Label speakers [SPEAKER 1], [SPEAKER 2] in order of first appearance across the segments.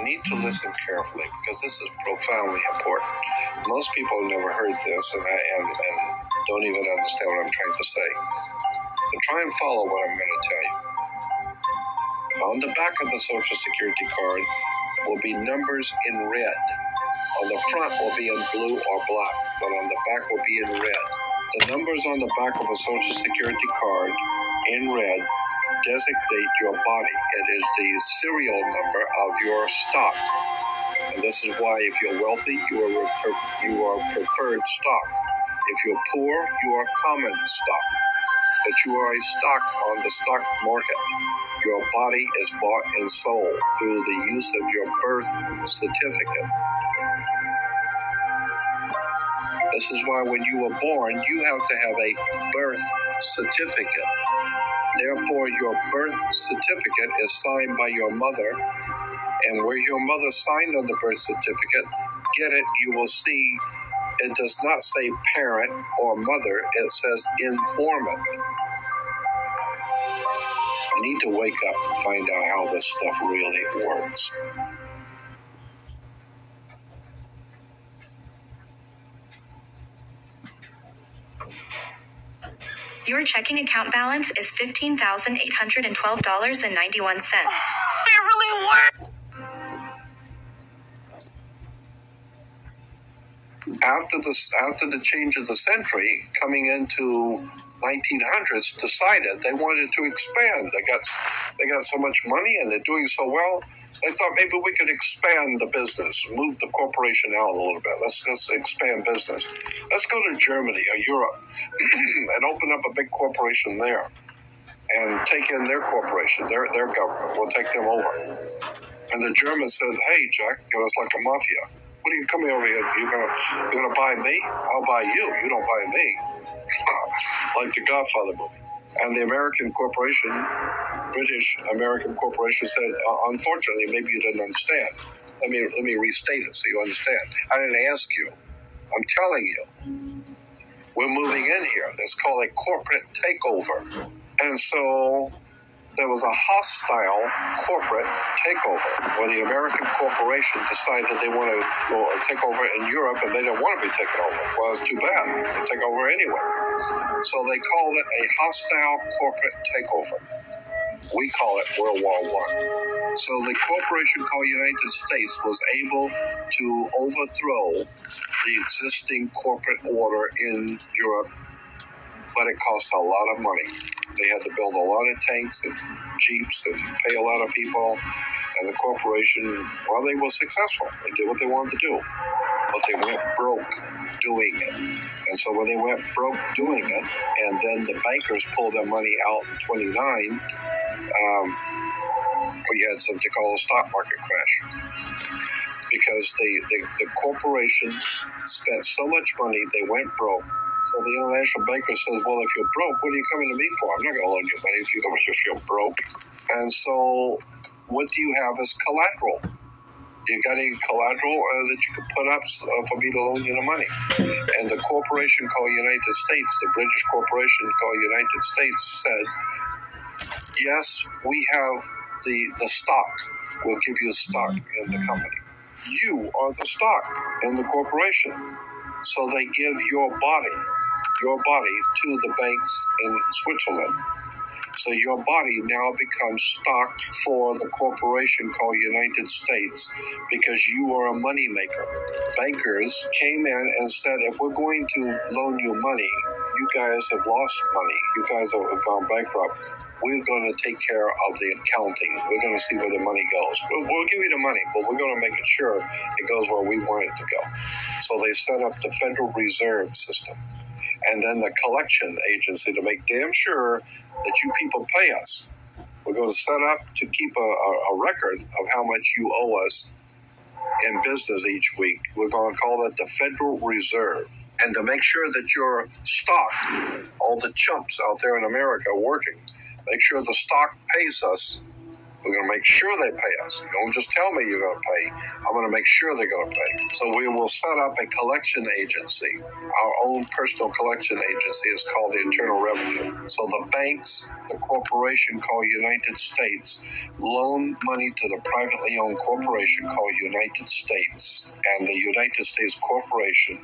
[SPEAKER 1] need to listen carefully because this is profoundly important. Most people have never heard this and don't even understand what I'm trying to say. So try and follow what I'm going to tell you. On the back of the Social Security card will be numbers in red. On the front will be in blue or black, but on the back will be in red. The numbers on the back of a Social Security card in red designate your body. It is the serial number of your stock. And this is why if you're wealthy, you are preferred stock. If you're poor, you are common stock. But you are a stock on the stock market. Your body is bought and sold through the use of your birth certificate. This is why when you were born, you have to have a birth certificate. Therefore, your birth certificate is signed by your mother. And where your mother signed on the birth certificate, get it, you will see it does not say parent or mother, it says informant. You need to wake up and find out how this stuff really works.
[SPEAKER 2] Your checking account balance is $15,812.91. It really worked!
[SPEAKER 1] After the change of the century, coming into 1900s, decided they wanted to expand. They got so much money and they're doing so well. They thought maybe we could expand the business, move the corporation out a little bit. Let's expand business. Let's go to Germany or Europe and open up a big corporation there and take in their corporation, their government. We'll take them over. And the Germans said, "Hey, Jack, it's like a mafia. What are you coming over here? You're gonna buy me? I'll buy you. You don't buy me." Like the Godfather movie. And the American corporation, British American corporation said, "Unfortunately, maybe you didn't understand. Let me restate it so you understand. I didn't ask you. I'm telling you. We're moving in here. It's called a corporate takeover." And so there was a hostile corporate takeover where the American corporation decided they want to go take over in Europe and they didn't want to be taken over. Well, it's too bad. They take over anyway. So they called it a hostile corporate takeover. We call it World War I. So the corporation called United States was able to overthrow the existing corporate order in Europe, but it cost a lot of money. They had to build a lot of tanks and jeeps and pay a lot of people. And the corporation, well, they were successful. They did what they wanted to do. But they went broke doing it. And so when they went broke doing it, and then the bankers pulled their money out in 29, we had something called a stock market crash. Because the corporation spent so much money, they went broke. So the international banker says, "Well, if you're broke, what are you coming to me for? I'm not going to loan you money if you're broke." And so what do you have as collateral? You got any collateral that you could put up for me to loan you the money? And the corporation called United States, the British corporation called United States, said, "Yes, we have the stock. We'll give you stock in the company. You are the stock in the corporation." So they give your body to the banks in Switzerland. So your body now becomes stock for the corporation called United States because you are a money maker. Bankers came in and said, "If we're going to loan you money, you guys have lost money. You guys have gone bankrupt. We're going to take care of the accounting. We're going to see where the money goes. We'll give you the money, but we're going to make it sure it goes where we want it to go." So they set up the Federal Reserve System and then the collection agency to make damn sure that you people pay us. We're going to set up to keep a record of how much you owe us in business each week. We're going to call it the Federal Reserve. And to make sure that your stock, all the chumps out there in America working, make sure the stock pays us We're going to make sure they pay us. You don't just tell me you're going to pay. I'm going to make sure they're going to pay. So we will set up a collection agency. Our own personal collection agency is called the Internal Revenue. So the banks, the corporation called United States, loan money to the privately owned corporation called United States. And the United States Corporation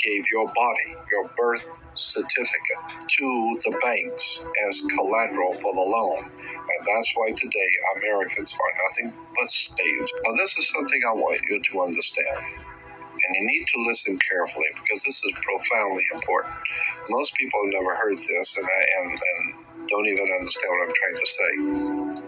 [SPEAKER 1] gave your body, your birth certificate, to the banks as collateral for the loan. And that's why today Americans are nothing but slaves. Now, this is something I want you to understand. And you need to listen carefully because this is profoundly important. Most people have never heard this and don't even understand what I'm trying to say.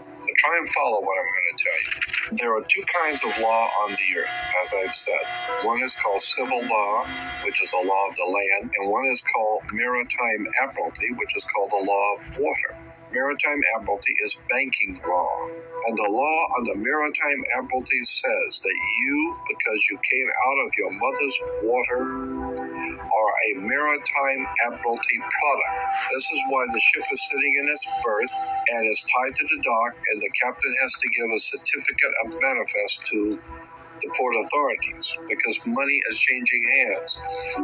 [SPEAKER 1] So try and follow what I'm going to tell you. There are two kinds of law on the earth, as I've said. One is called civil law, which is the law of the land, and one is called maritime admiralty, which is called the law of water. Maritime admiralty is banking law. And the law on the maritime admiralty says that you, because you came out of your mother's water, are a maritime admiralty product. This is why the ship is sitting in its berth and is tied to the dock, and the captain has to give a certificate of manifest to the port authorities because money is changing hands.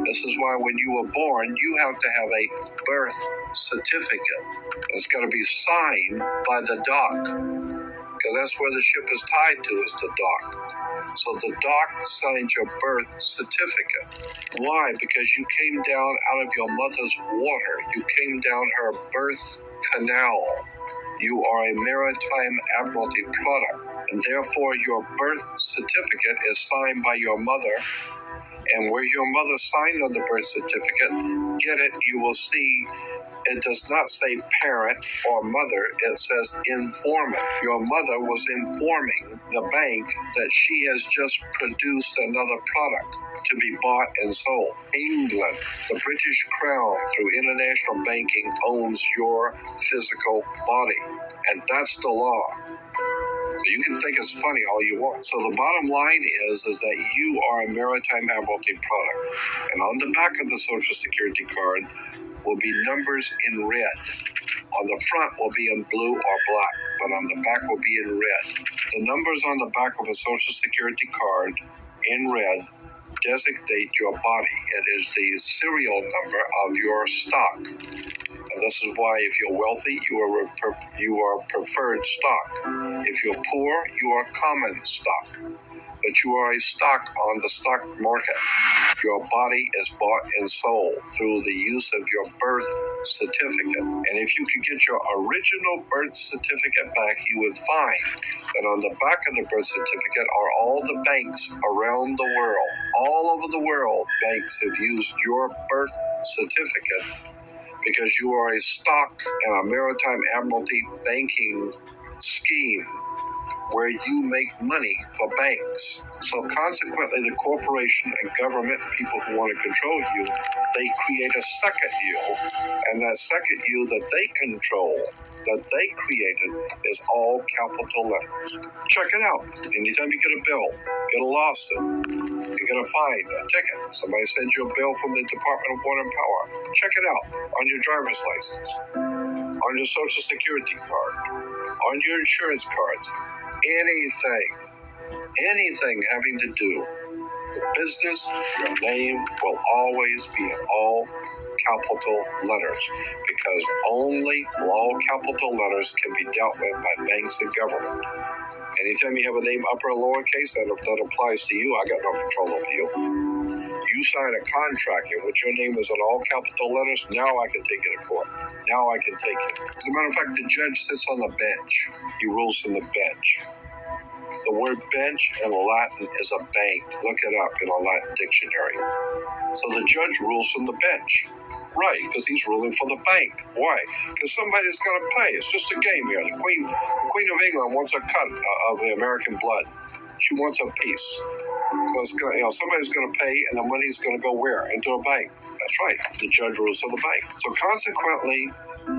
[SPEAKER 1] This is why when you were born, you have to have a birth certificate. It's got to be signed by the dock because that's where the ship is tied to, is the dock. So the dock signs your birth certificate. Why? Because you came down out of your mother's water. You came down her birth canal. You are a maritime admiralty product, and therefore your birth certificate is signed by your mother. And where your mother signed on the birth certificate, get it, you will see it does not say parent or mother, it says informant. Your mother was informing the bank that she has just produced another product to be bought and sold. England, the British Crown, through international banking, owns your physical body. And that's the law. You can think it's funny all you want. So the bottom line is that you are a maritime admiralty product. And on the back of the Social Security card will be numbers in red. On the front will be in blue or black, but on the back will be in red. The numbers on the back of a Social Security card in red designate your body. It is the serial number of your stock. And this is why if you're wealthy, you are preferred stock. If you're poor, you are common stock. But you are a stock on the stock market. Your body is bought and sold through the use of your birth certificate. And if you could get your original birth certificate back, you would find that on the back of the birth certificate are all the banks around the world. All over the world, banks have used your birth certificate because you are a stock in a maritime admiralty banking scheme where you make money for banks. So consequently, the corporation and government, people who want to control you, they create a second you. And that second you that they control, that they created, is all capital letters. Check it out. Anytime you get a bill, get a lawsuit, you get a fine, a ticket, somebody sends you a bill from the Department of Water and Power, check it out on your driver's license, on your Social Security card, on your insurance cards. Anything having to do with business, your name will always be in all capital letters because only all capital letters can be dealt with by banks and government. Anytime you have a name upper or lowercase, that applies to you. I got no control over you. You sign a contract in which your name is in all capital letters, now I can take you to court. Now I can take you. As a matter of fact, the judge sits on the bench. He rules from the bench. The word bench in Latin is a bank. Look it up in a Latin dictionary. So the judge rules from the bench. Right, because he's ruling for the bank. Why? Because somebody's going to pay. It's just a game here. The Queen of England wants a cut of the American blood. She wants a piece. Because somebody's going to pay, and the money's going to go where? Into a bank. That's right. The judge rules for the bank. So consequently,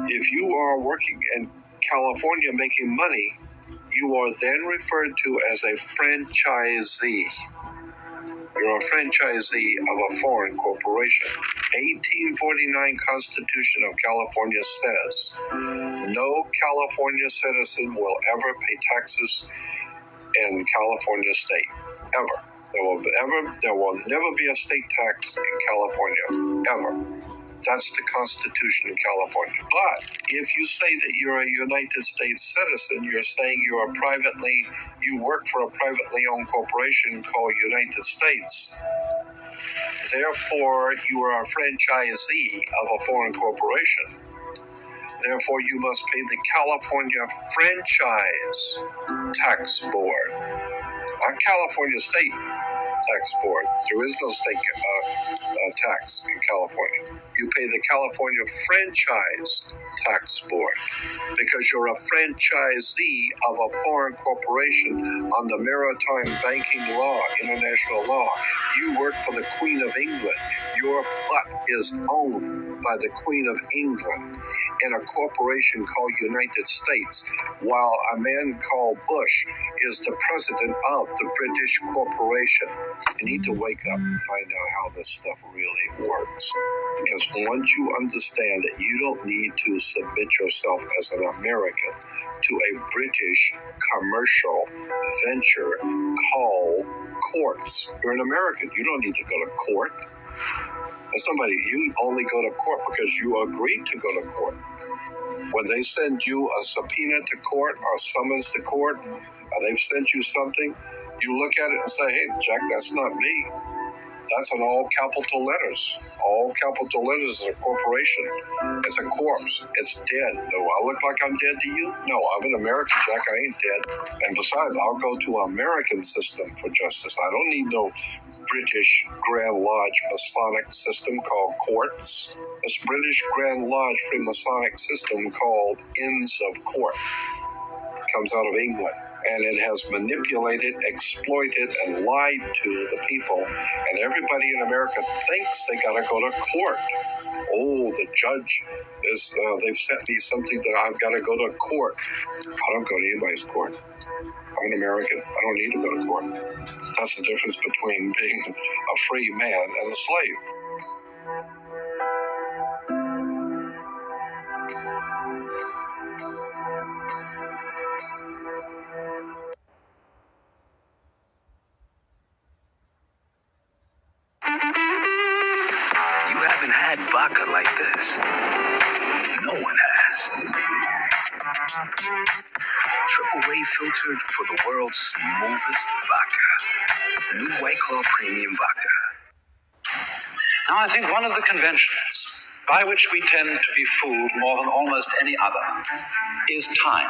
[SPEAKER 1] if you are working in California making money, you are then referred to as a franchisee. You're a franchisee of a foreign corporation. 1849 Constitution of California says, no California citizen will ever pay taxes in California state, ever. There will never be a state tax in California, ever. That's the Constitution of California. But if you say that you're a United States citizen, you're saying you work for a privately owned corporation called United States. Therefore, you are a franchisee of a foreign corporation. Therefore, you must pay the California Franchise Tax Board, not California State Tax Board. There is no state tax in California. You pay the California Franchise Tax Board because you're a franchisee of a foreign corporation on the maritime banking law, international law. You work for the Queen of England. Your butt is owned by the Queen of England in a corporation called United States, while a man called Bush is the president of the British corporation. You need to wake up and find out how this stuff really works. Because once you understand that you don't need to submit yourself as an American to a British commercial venture called courts. You're an American. You don't need to go to court. You only go to court because you agreed to go to court. When they send you a subpoena to court or summons to court, or they've sent you something, you look at it and say, hey, Jack, that's not me. That's in all capital letters. All capital letters is a corporation. It's a corpse. It's dead. Do I look like I'm dead to you? No, I'm an American, Jack. I ain't dead. And besides, I'll go to an American system for justice. I don't need no British Grand Lodge Masonic system called courts. This British Grand Lodge Freemasonic system called Inns of Court comes out of England. And it has manipulated, exploited, and lied to the people. And everybody in America thinks they got to go to court. Oh, the judge they've sent me something that I've got to go to court. I don't go to anybody's court. I'm an American. I don't need to go to court. That's the difference between being a free man and a slave.
[SPEAKER 3] You haven't had vodka like this. No one has. Triple A filtered for the world's smoothest vodka. New White Claw Premium Vodka.
[SPEAKER 4] Now, I think one of the conventions by which we tend to be fooled more than almost any other is time.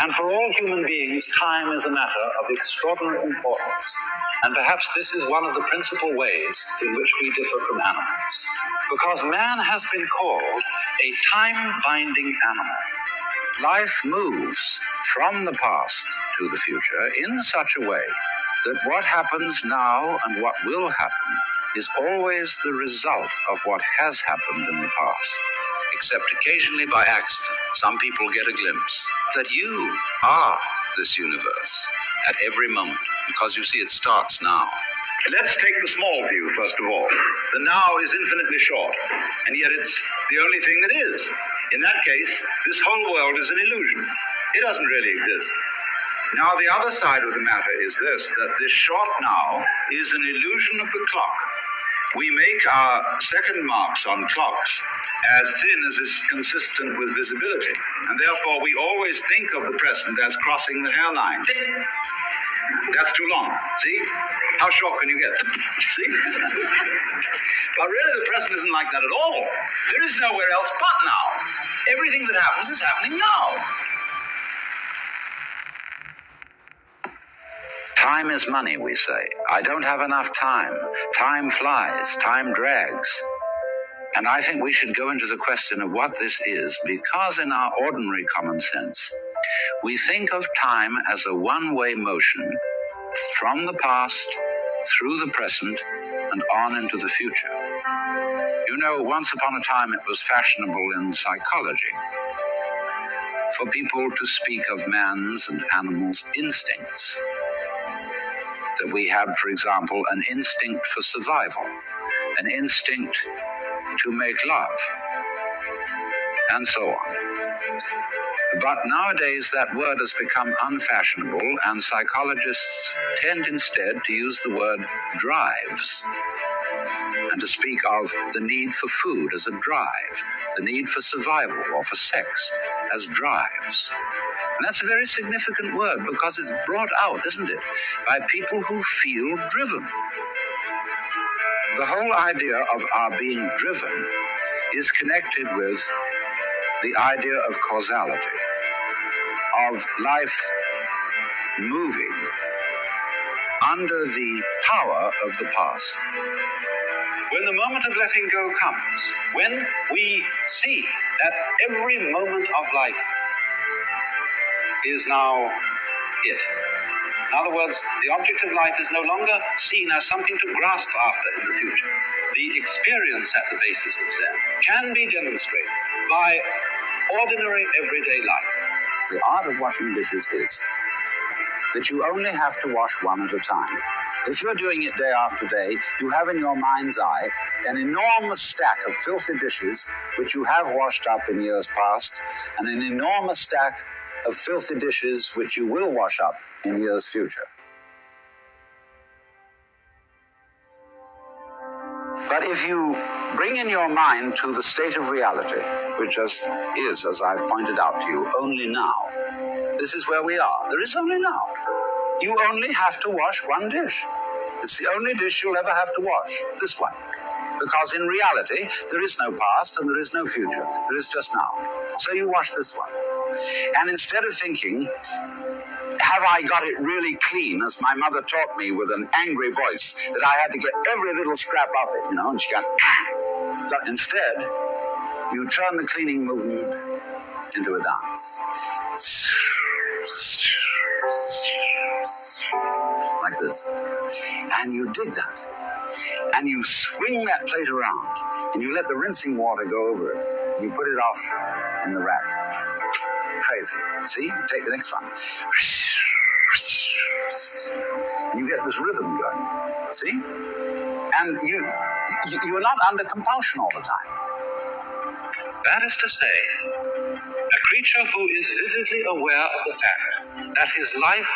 [SPEAKER 4] And for all human beings, time is a matter of extraordinary importance. And perhaps this is one of the principal ways in which we differ from animals. Because man has been called a time-binding animal.
[SPEAKER 5] Life moves from the past to the future in such a way that what happens now and what will happen is always the result of what has happened in the past. Except occasionally by accident, some people get a glimpse that you are this universe at every moment, because you see it starts now.
[SPEAKER 4] Let's take the small view, first of all. The now is infinitely short, and yet it's the only thing that is. In that case, this whole world is an illusion. It doesn't really exist. Now, the other side of the matter is this, that this short now is an illusion of the clock. We make our second marks on clocks as thin as is consistent with visibility, and therefore we always think of the present as crossing the hairline. That's too long, see? How short can you get? See? But really the present isn't like that at all. There is nowhere else but now. Everything that happens is happening now.
[SPEAKER 5] Time is money, we say. I don't have enough time. Time flies. Time drags. And I think we should go into the question of what this is, because in our ordinary common sense, we think of time as a one-way motion from the past, through the present, and on into the future. You know, once upon a time it was fashionable in psychology for people to speak of man's and animals' instincts. that we have, for example, an instinct for survival, an instinct to make love, and so on. But nowadays that word has become unfashionable, and psychologists tend instead to use the word drives, and to speak of the need for food as a drive, the need for survival or for sex as drives. And that's a very significant word because it's brought out, isn't it, by people who feel driven. The whole idea of our being driven is connected with the idea of causality, of life moving under the power of the past.
[SPEAKER 4] When the moment of letting go comes, when we see that every moment of life is now it. In other words, the object of life is no longer seen as something to grasp after in the future. The experience at the basis of Zen can be demonstrated by ordinary everyday life.
[SPEAKER 5] The art of washing dishes is that you only have to wash one at a time. If you're doing it day after day, you have in your mind's eye an enormous stack of filthy dishes which you have washed up in years past, and an enormous stack of filthy dishes which you will wash up in years future. But if you bring in your mind to the state of reality, which is, as I've pointed out to you, only now, this is where we are. There is only now. You only have to wash one dish. It's the only dish you'll ever have to wash, this one. Because in reality, there is no past and there is no future. There is just now. So you wash this one. And instead of thinking, have I got it really clean, as my mother taught me with an angry voice, that I had to get every little scrap off it, and she got, but instead, you turn the cleaning movement into a dance. Like this. And you dig that. And you swing that plate around, and you let the rinsing water go over it. And you put it off in the rack. Crazy. See? Take the next one. And you get this rhythm going. See? And you're not under compulsion all the time.
[SPEAKER 4] That is to say, a creature who is vividly aware of the fact that his life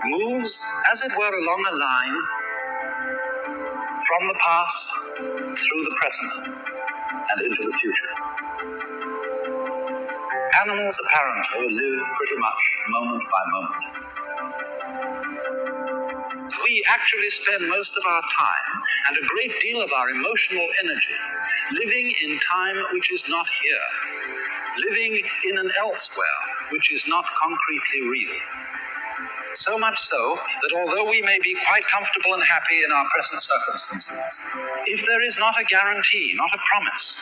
[SPEAKER 4] moves, as it were, along a line from the past through the present and into the future. Animals apparently live pretty much moment by moment. We actually spend most of our time and a great deal of our emotional energy living in time which is not here, living in an elsewhere which is not concretely real. So much so that although we may be quite comfortable and happy in our present circumstances, if there is not a guarantee, not a promise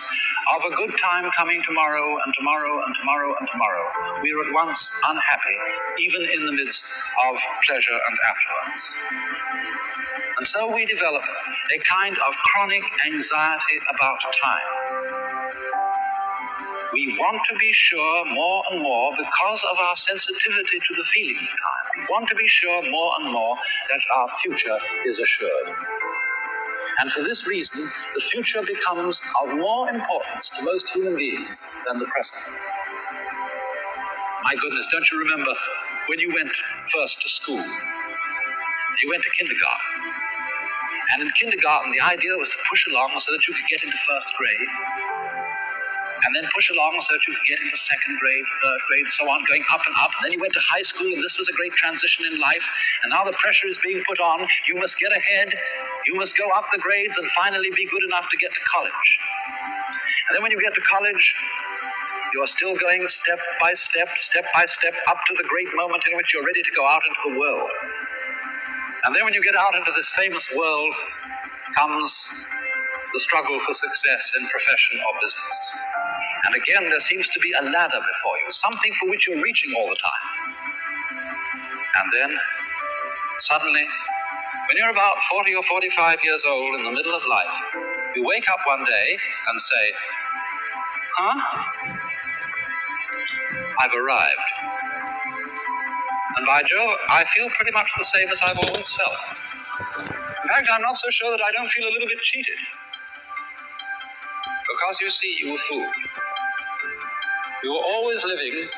[SPEAKER 4] of a good time coming tomorrow and tomorrow and tomorrow and tomorrow, we are at once unhappy, even in the midst of pleasure and affluence. And so we develop a kind of chronic anxiety about time. We want to be sure more and more, because of our sensitivity to the feeling of time, we want to be sure more and more that our future is assured. And for this reason, the future becomes of more importance to most human beings than the present. My goodness, don't you remember when you went first to school? You went to kindergarten. And in kindergarten, the idea was to push along so that you could get into first grade, and then push along so that you could get into second grade, third grade, so on, going up and up. And then you went to high school, and this was a great transition in life. And now the pressure is being put on. You must get ahead. You must go up the grades and finally be good enough to get to college. And then when you get to college, you are still going step by step up to the great moment in which you're ready to go out into the world. And then when you get out into this famous world comes the struggle for success in profession or business. And again, there seems to be a ladder before you, something for which you're reaching all the time. And then, suddenly, when you're about 40 or 45 years old in the middle of life, you wake up one day and say, I've arrived. And by Jove, I feel pretty much the same as I've always felt. In fact, I'm not so sure that I don't feel a little bit cheated. Because, you see, you were fooled. You were always living